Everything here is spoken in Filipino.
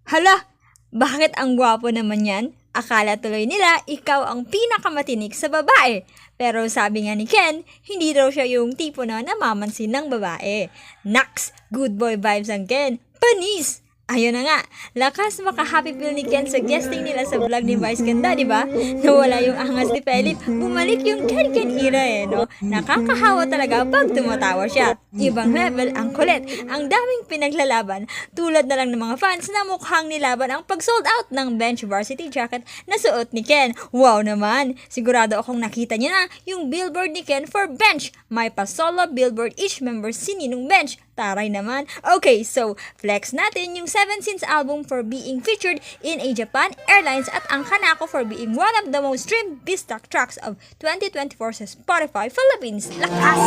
Hala, bakit ang gwapo naman yan? Akala tuloy nila ikaw ang pinakamatinik sa babae. Pero sabi nga ni Ken, hindi daw siya yung tipo na namamansin ng babae. Naks, good boy vibes ang Ken. Panis! Ayun na nga, lakas maka-happy feel ni Ken sa guesting nila sa vlog ni Vice Ganda, di ba? Nawala yung angas ni Philip, bumalik yung Ken era no? Nakakahawa talaga pag tumatawa siya. Ibang level ang kulit, ang daming pinaglalaban. Tulad na lang ng mga fans na mukhang nilaban ang pag-sold out ng bench varsity jacket na suot ni Ken. Wow naman! Sigurado akong nakita niya na yung billboard ni Ken for bench. May pa-solo billboard each member sininong bench. Taray naman. Okay, so flex natin yung 7 Sins album for being featured in a Japan Airlines at ang Hanako for being one of the most streamed Biztalk tracks of 2024 sa Spotify Philippines. Lakas!